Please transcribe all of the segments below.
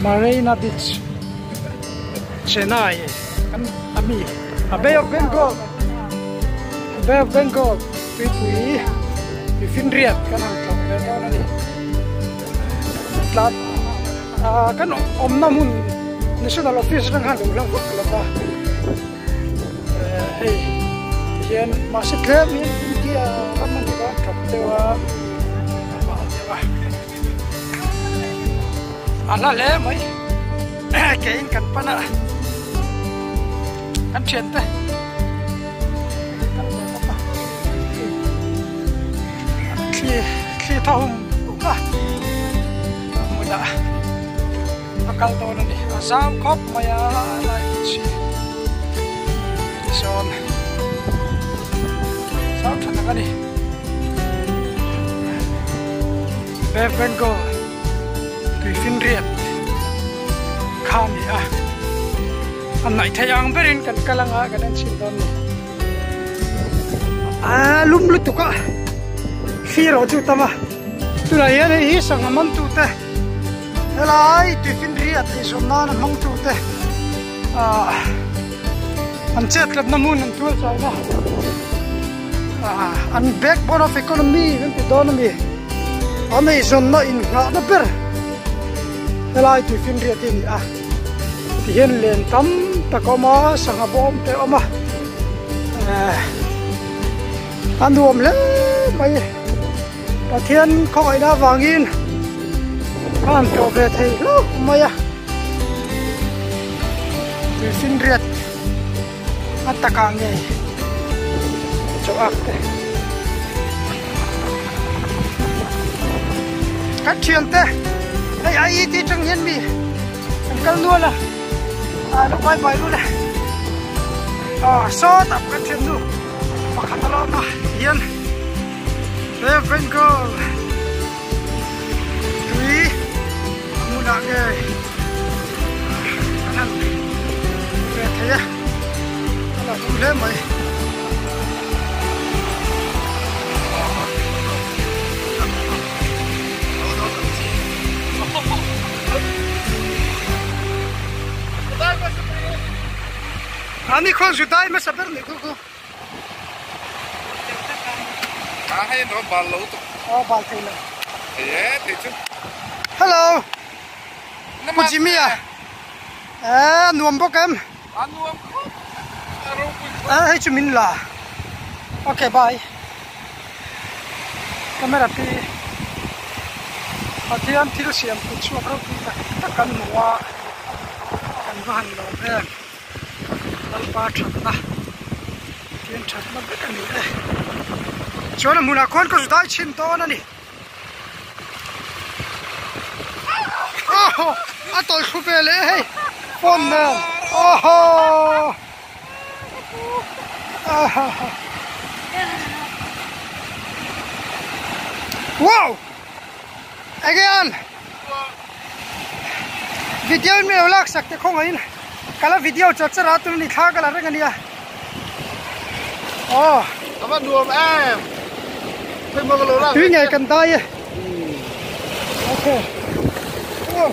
Marina Beach Chennai kan ami a Bay of Bengal pui Finriat kan ang tlok le to na ni tlat kan namun national office rang han lang ko la ba hey yen masit le mi India kaman ba kap tewa ala le mai kein kan pana kan chen te khi thong ka muda akal to na ni azam khop maya la chi son sao thana ka ni Bengal tui Finriat khan ni an nai thayang berin kan kalanga kan an chin don ni lum lu tu ka khi ro chu tama tu la yan hi sang man tu te helai tui Finriat i som na mang tu te an chet lap na mun an tu chai na an backbone of economy kan ti don mi amei zon na in nga na ber helai tui Finriat in hiền liền tắm ta có má sang hà bom te oma ăn đuồm lắm mày ta thiên khỏi đã vàng in ăn cho về thầy lúc mày tui Finriat ăn ta càng ngày cho ác thế các chuyện thế đây ai thì chẳng hiền mi em cần luôn là nó quay bài luôn này số tập cái chuyện luôn mà khát lo mà hiền Bengal tui mua đã nghe anh về thế á là cũng thế mày Ani khon jutai ma saber ni ko hay nó bal lâu tu bal thei la te chu hello ku Jimmy nuam bok em nuam hey chu min la okay bye camera pi atiam thil siam ku chu ro ta kan nuwa kan van lo em ba chặt na tiền chặt nó biết cái gì đây chỗ là mùa nào con có dai chim to nữa nè tôi không về lẽ hay con nè wow again video mình lắc sắc thì không ấy kalau video caca ratu ni kha kala reng ni apa dua em phải mua cái lô ra tuy ngày cần tay ok wow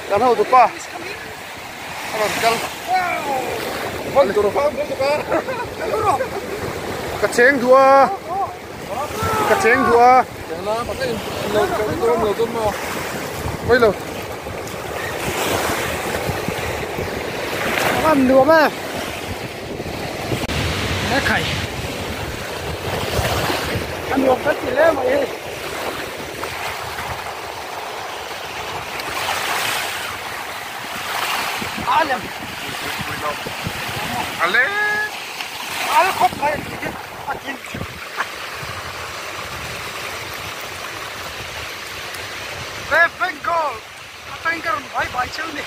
Kan hau tu pa. Alam kal. Wow. Tu rofa tu ka. Kaceng dua. Yang na pakai lo tu mo. Oi lo. Ăn đùa mà. Nó khẩy. Ăn đùa rất chỉ lên mày ơi. Alam. Ale. Ale khóc mày. Akin. lại chứ đi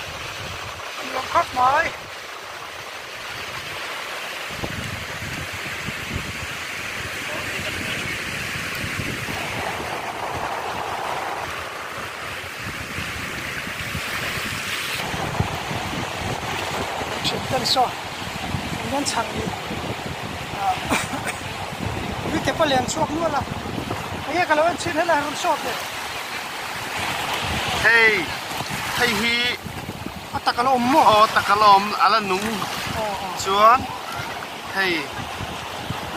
lòng khóc mỏi chuyện tân so nhân chẳng đi vì thế phải liền suốt luôn là cái cái là chuyện thế là không sốt được hey hey hi takalom mo takalom ala nung chuan hey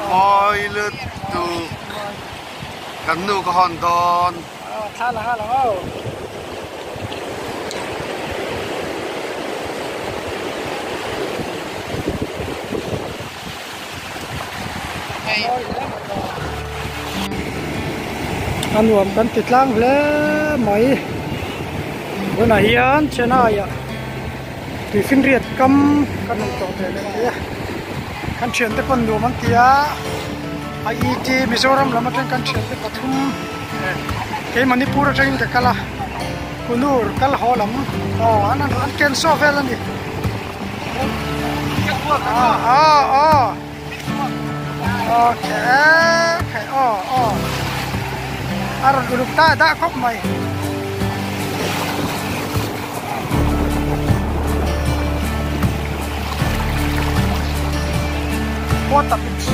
moi lu tu kan nu ko hon don tha là ha là anh nuông kan tít lang le mai bữa nay hiền trên này thì phiên riết cắm căn nông trọt này này căn chuyển tới con đồ mang tia IET Mizoram làm trên căn chuyển tới Pathum cái Manipur trên cái Kala Kunur Kala họ lắm anh kén so về lần đi ok anh rồi ta đã khóc mày what a bitch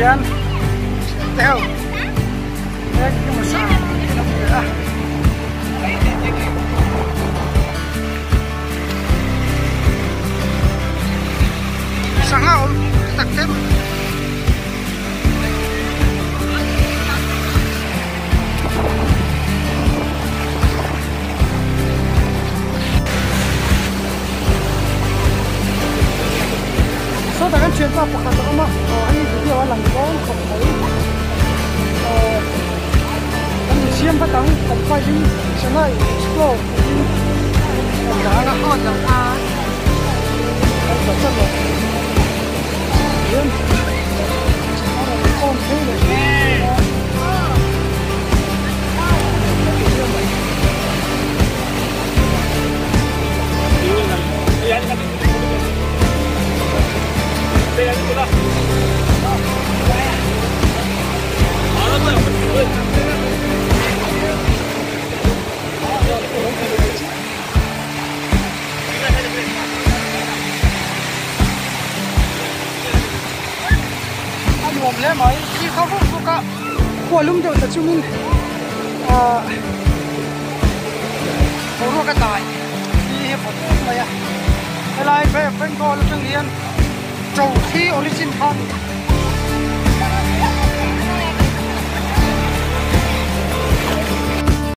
yan teo cái mà sao sáng nào tắc thêm so ta kan chen pa pakhat a ma ani video a lang kon khom mai kan siam patang kan pa jing sangai explore da na hot la a kan ta cha lo yen kon thế le anh lẽ mày khi khóc khóc cả qua lung đầu ta chung mình cái tài đi hiệp một này à cái này phải có là tiếng Liên trầu thi origin thon